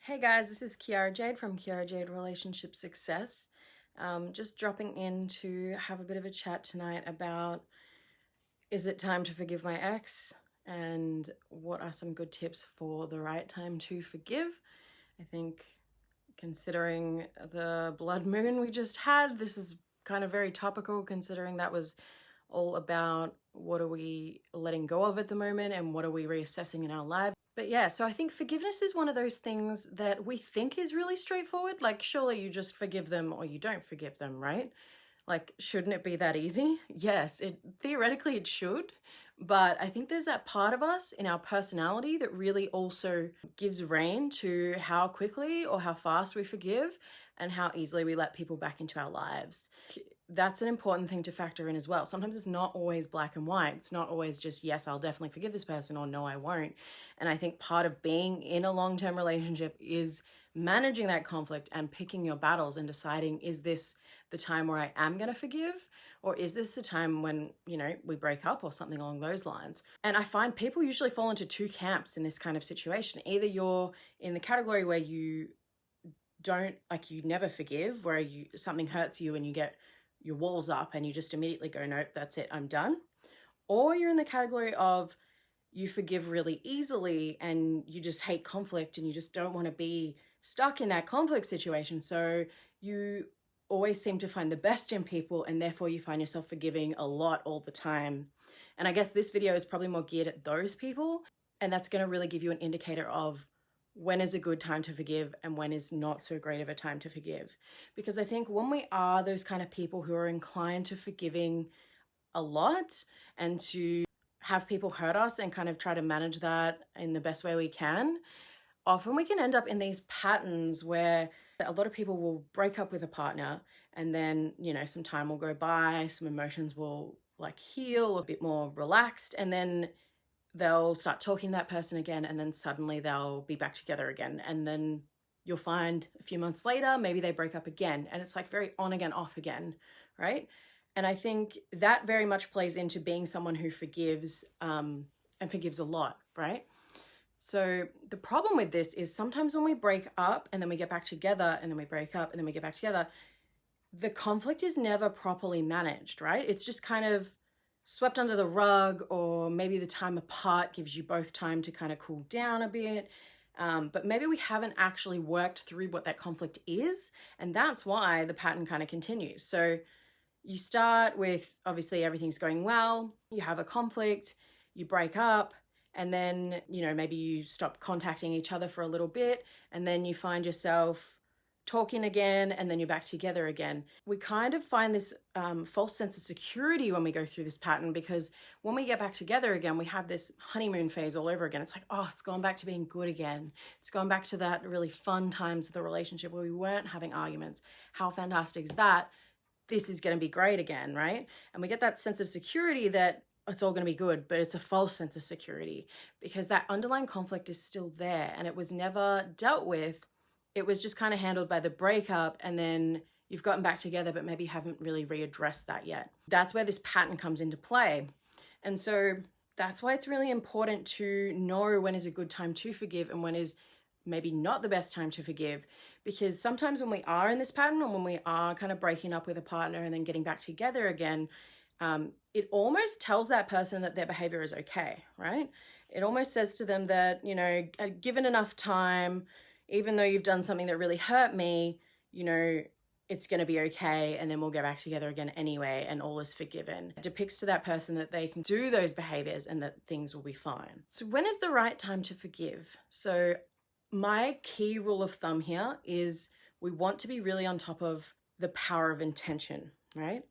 Hey guys, this is Kiara Jade from Kiara Jade Relationship Success. Just dropping in to have a bit of a chat tonight about, is it time to forgive my ex? And what are some good tips for the right time to forgive? I think considering the blood moon we just had, this is kind of very topical considering that was all about what are we letting go of at the moment and what are we reassessing in our lives. But yeah, so I think forgiveness is one of those things that we think is really straightforward. Like, surely you just forgive them or you don't forgive them, right? Like, shouldn't it be that easy? Yes, theoretically it should. But I think there's that part of us in our personality that really also gives rein to how quickly or how fast we forgive and how easily we let people back into our lives. That's an important thing to factor in as well. Sometimes it's not always black and white. It's not always just, yes, I'll definitely forgive this person, or no, I won't. And I think part of being in a long-term relationship is managing that conflict and picking your battles and deciding, is this the time where I am going to forgive? Or is this the time when, we break up or something along those lines? And I find people usually fall into two camps in this kind of situation. Either you're in the category where you you never forgive, where something hurts you and you get your walls up and you just immediately go, nope, that's it, I'm done. Or you're in the category of you forgive really easily and you just hate conflict and you just don't want to be stuck in that conflict situation. So you always seem to find the best in people and therefore you find yourself forgiving a lot all the time. And I guess this video is probably more geared at those people, and that's going to really give you an indicator of when is a good time to forgive and when is not so great of a time to forgive. Because I think when we are those kind of people who are inclined to forgiving a lot and to have people hurt us and kind of try to manage that in the best way we can, often we can end up in these patterns where a lot of people will break up with a partner and then, some time will go by, some emotions will heal a bit more relaxed, and then they'll start talking to that person again, and then suddenly they'll be back together again. And then you'll find a few months later, maybe they break up again, and it's very on again, off again, right? And I think that very much plays into being someone who forgives and forgives a lot, right? So the problem with this is sometimes when we break up and then we get back together and then we break up and then we get back together, the conflict is never properly managed, right? It's just kind of swept under the rug, or maybe the time apart gives you both time to kind of cool down a bit. But maybe we haven't actually worked through what that conflict is, and that's why the pattern kind of continues. So you start with, obviously everything's going well, you have a conflict, you break up, and then, maybe you stop contacting each other for a little bit, and then you find yourself talking again, and then you're back together again. We kind of find this false sense of security when we go through this pattern, because when we get back together again, we have this honeymoon phase all over again. It's like, oh, it's gone back to being good again. It's gone back to that really fun times of the relationship where we weren't having arguments. How fantastic is that? This is going to be great again, right? And we get that sense of security that it's all going to be good, but it's a false sense of security because that underlying conflict is still there and it was never dealt with. It was just kind of handled by the breakup, and then you've gotten back together, but maybe haven't really readdressed that yet. That's where this pattern comes into play. And so that's why it's really important to know when is a good time to forgive and when is maybe not the best time to forgive. Because sometimes when we are in this pattern, or when we are kind of breaking up with a partner and then getting back together again, it almost tells that person that their behavior is okay, right? It almost says to them that, given enough time, even though you've done something that really hurt me, it's going to be okay, and then we'll get back together again anyway, and all is forgiven. It depicts to that person that they can do those behaviors and that things will be fine. So when is the right time to forgive? So my key rule of thumb here is we want to be really on top of the power of intention, right?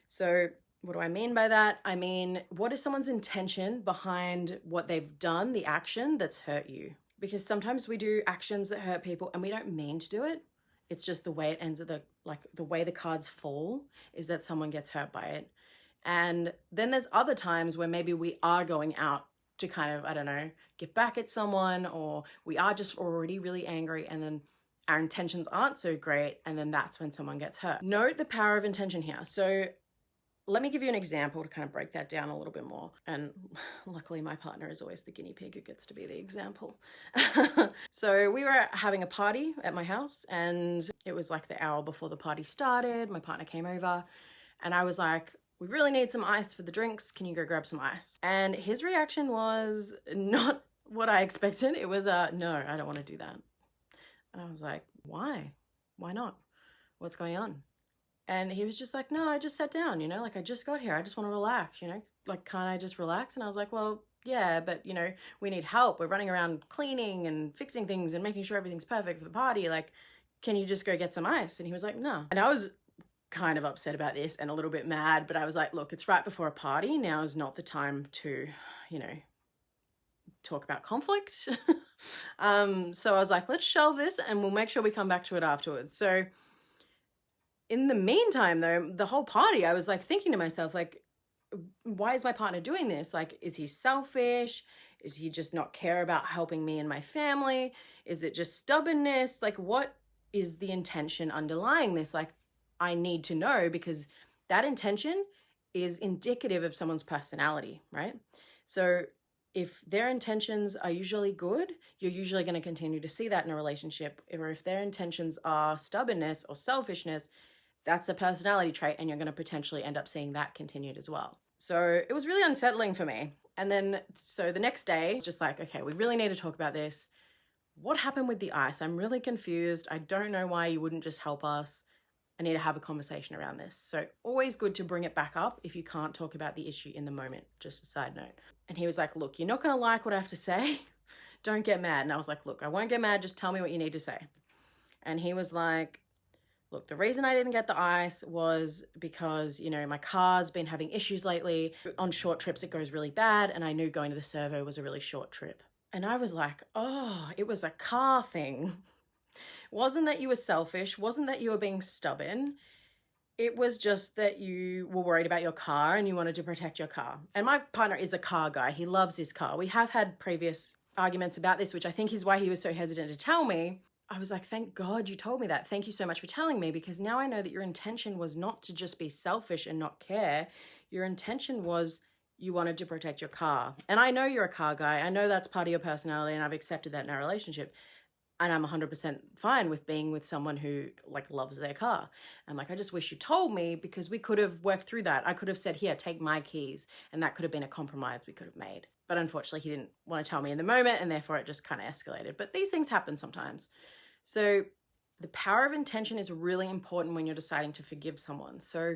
So what do I mean by that? I mean, what is someone's intention behind what they've done, the action that's hurt you? Because sometimes we do actions that hurt people and we don't mean to do it. It's just the way it ends at the way the cards fall is that someone gets hurt by it. And then there's other times where maybe we are going out to kind of, I don't know, get back at someone, or we are just already really angry and then our intentions aren't so great, and then that's when someone gets hurt. Note the power of intention here. So let me give you an example to kind of break that down a little bit more. And luckily, my partner is always the guinea pig who gets to be the example. So we were having a party at my house, and it was like the hour before the party started. My partner came over, and I was like, we really need some ice for the drinks. Can you go grab some ice? And his reaction was not what I expected. It was, no, I don't want to do that. And I was like, why? Why not? What's going on? And he was just like, no, I just sat down, you know, like I just got here. I just want to relax, you know, like, can't I just relax? And I was like, well, yeah, but you know, we need help. We're running around cleaning and fixing things and making sure everything's perfect for the party. Like, can you just go get some ice? And he was like, no. And I was kind of upset about this and a little bit mad, but I was like, look, it's right before a party. Now is not the time to, you know, talk about conflict. So I was like, let's shelve this and we'll make sure we come back to it afterwards. So in the meantime, though, the whole party, I was like thinking to myself, like, why is my partner doing this? Like, is he selfish? Is he just not care about helping me and my family? Is it just stubbornness? Like, what is the intention underlying this? Like, I need to know, because that intention is indicative of someone's personality, right? So if their intentions are usually good, you're usually going to continue to see that in a relationship. Or if their intentions are stubbornness or selfishness, that's a personality trait, and you're going to potentially end up seeing that continued as well. So it was really unsettling for me. And then, so the next day, it's just like, okay, we really need to talk about this. What happened with the ice? I'm really confused. I don't know why you wouldn't just help us. I need to have a conversation around this. So always good to bring it back up if you can't talk about the issue in the moment, just a side note. And he was like, look, you're not going to like what I have to say. Don't get mad. And I was like, look, I won't get mad. Just tell me what you need to say. And he was like, look, the reason I didn't get the ice was because, you know, my car's been having issues lately. On short trips, it goes really bad. And I knew going to the servo was a really short trip. And I was like, oh, it was a car thing. Wasn't that you were selfish. Wasn't that you were being stubborn. It was just that you were worried about your car and you wanted to protect your car. And my partner is a car guy. He loves his car. We have had previous arguments about this, which I think is why he was so hesitant to tell me. I was like, thank God you told me that. Thank you so much for telling me, because now I know that your intention was not to just be selfish and not care. Your intention was you wanted to protect your car. And I know you're a car guy. I know that's part of your personality, and I've accepted that in our relationship. And I'm 100% fine with being with someone who like loves their car. And like, I just wish you told me, because we could have worked through that. I could have said, here, take my keys. And that could have been a compromise we could have made. But unfortunately, he didn't want to tell me in the moment, and therefore it just kind of escalated. But these things happen sometimes. So the power of intention is really important when you're deciding to forgive someone. So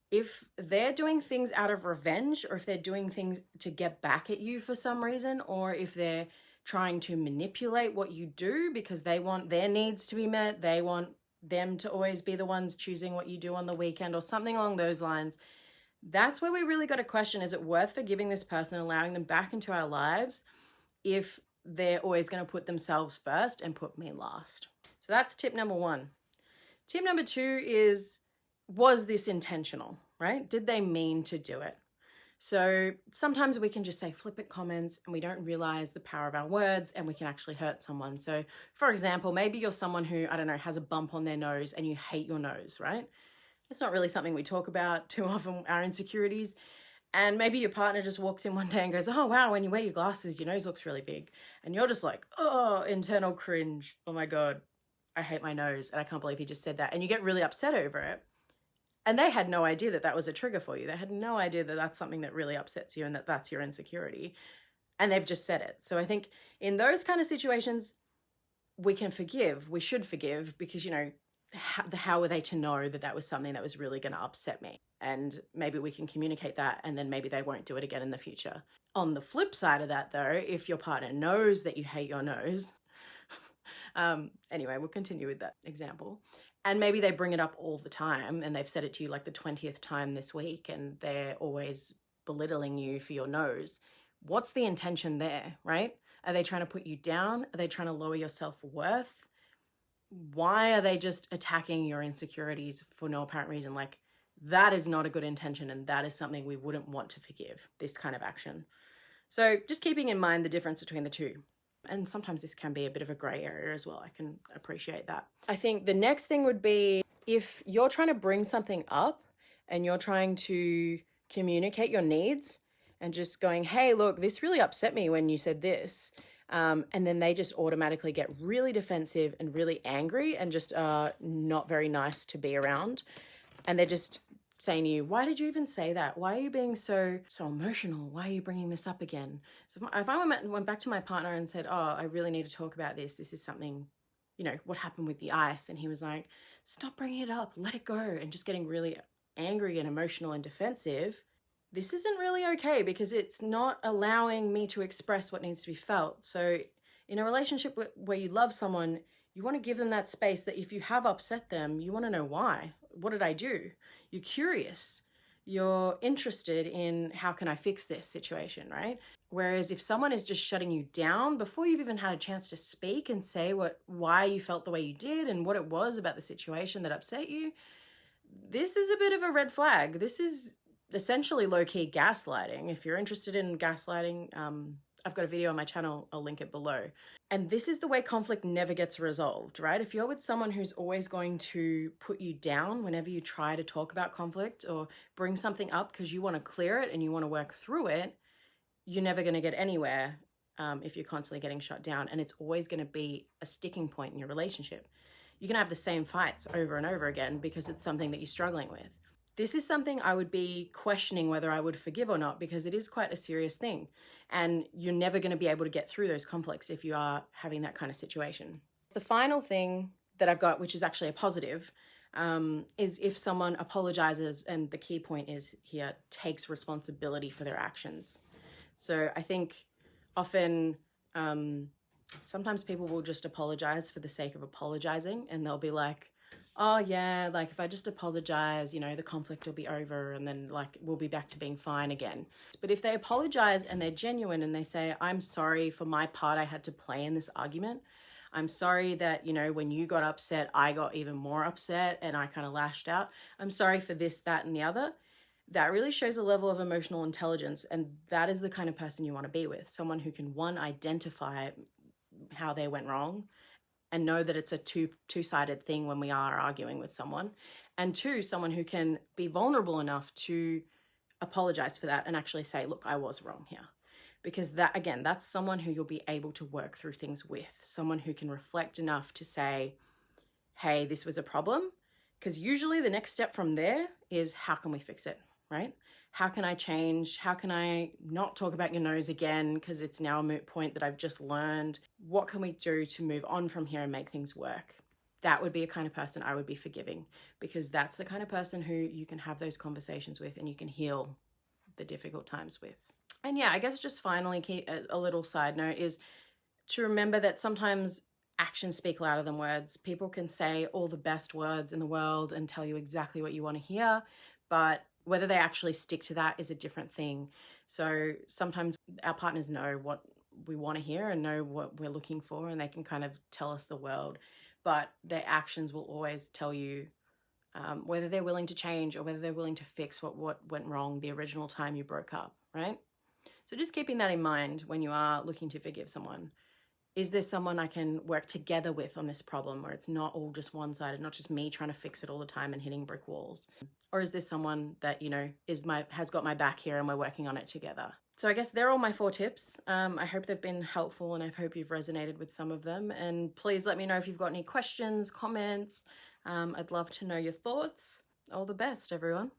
if they're doing things out of revenge, or if they're doing things to get back at you for some reason, or if they're trying to manipulate what you do because they want their needs to be met, they want them to always be the ones choosing what you do on the weekend or something along those lines, that's where we really got to question, is it worth forgiving this person, allowing them back into our lives if they're always going to put themselves first and put me last? So that's tip number one. Tip number two is, was this intentional, right? Did they mean to do it? So sometimes we can just say flippant comments and we don't realize the power of our words, and we can actually hurt someone. So for example, maybe you're someone who, I don't know, has a bump on their nose and you hate your nose, right? It's not really something we talk about too often, our insecurities. And maybe your partner just walks in one day and goes, oh, wow, when you wear your glasses, your nose looks really big. And you're just like, oh, internal cringe. Oh my God, I hate my nose. And I can't believe he just said that. And you get really upset over it. And they had no idea that that was a trigger for you. They had no idea that that's something that really upsets you and that that's your insecurity. And they've just said it. So I think in those kind of situations, we can forgive. We should forgive, because, you know, how were they to know that that was something that was really going to upset me? And maybe we can communicate that, and then maybe they won't do it again in the future. On the flip side of that, though, if your partner knows that you hate your nose, anyway, we'll continue with that example. And maybe they bring it up all the time, and they've said it to you like the 20th time this week, and they're always belittling you for your nose. What's the intention there, right? Are they trying to put you down? Are they trying to lower your self-worth? Why are they just attacking your insecurities for no apparent reason? Like, that is not a good intention, and that is something we wouldn't want to forgive, this kind of action. So just keeping in mind the difference between the two. And sometimes this can be a bit of a gray area as well. I can appreciate that. I think the next thing would be, if you're trying to bring something up and you're trying to communicate your needs and just going, hey, look, this really upset me when you said this. And then they just automatically get really defensive and really angry and just not very nice to be around. And they're just saying to you, why did you even say that? Why are you being so emotional? Why are you bringing this up again? So if I went back to my partner and said, oh, I really need to talk about this. This is something, you know, what happened with the ice? And he was like, stop bringing it up, let it go. And just getting really angry and emotional and defensive. This isn't really okay because it's not allowing me to express what needs to be felt. So in a relationship where you love someone, you want to give them that space that if you have upset them, you want to know why. What did I do? You're curious. You're interested in how can I fix this situation, right? Whereas if someone is just shutting you down before you've even had a chance to speak and say why you felt the way you did and what it was about the situation that upset you, this is a bit of a red flag. This is essentially low-key gaslighting. If you're interested in gaslighting, I've got a video on my channel, I'll link it below. And this is the way conflict never gets resolved, right? If you're with someone who's always going to put you down whenever you try to talk about conflict or bring something up because you want to clear it and you want to work through it, you're never going to get anywhere if you're constantly getting shut down. And it's always going to be a sticking point in your relationship. You can have the same fights over and over again because it's something that you're struggling with. This is something I would be questioning whether I would forgive or not because it is quite a serious thing. And you're never going to be able to get through those conflicts if you are having that kind of situation. The final thing that I've got, which is actually a positive, is if someone apologizes, and the key point is here, takes responsibility for their actions. So I think often, sometimes people will just apologize for the sake of apologizing, and they'll be like, oh yeah, like if I just apologize, you know, the conflict will be over and then like we'll be back to being fine again. But if they apologize and they're genuine and they say, I'm sorry for my part I had to play in this argument. I'm sorry that, you know, when you got upset, I got even more upset and I kind of lashed out. I'm sorry for this, that, and the other. That really shows a level of emotional intelligence, and that is the kind of person you want to be with. Someone who can, one, identify how they went wrong and know that it's a two-sided thing when we are arguing with someone. And two, someone who can be vulnerable enough to apologize for that and actually say, look, I was wrong here. Because that, again, that's someone who you'll be able to work through things with. Someone who can reflect enough to say, hey, this was a problem. Because usually the next step from there is how can we fix it, right? How can I change? How can I not talk about your nose again because it's now a moot point that I've just learned? What can we do to move on from here and make things work? That would be a kind of person I would be forgiving, because that's the kind of person who you can have those conversations with and you can heal the difficult times with. And yeah, I guess just finally a little side note is to remember that sometimes actions speak louder than words. People can say all the best words in the world and tell you exactly what you want to hear, but whether they actually stick to that is a different thing. So sometimes our partners know what we want to hear and know what we're looking for, and they can kind of tell us the world, but their actions will always tell you whether they're willing to change or whether they're willing to fix what went wrong the original time you broke up, right? So just keeping that in mind when you are looking to forgive someone. Is there someone I can work together with on this problem where it's not all just one-sided, not just me trying to fix it all the time and hitting brick walls? Or is there someone that, you know, has got my back here and we're working on it together? So I guess they're all my 4 tips. I hope they've been helpful and I hope you've resonated with some of them. And please let me know if you've got any questions, comments. I'd love to know your thoughts. All the best, everyone.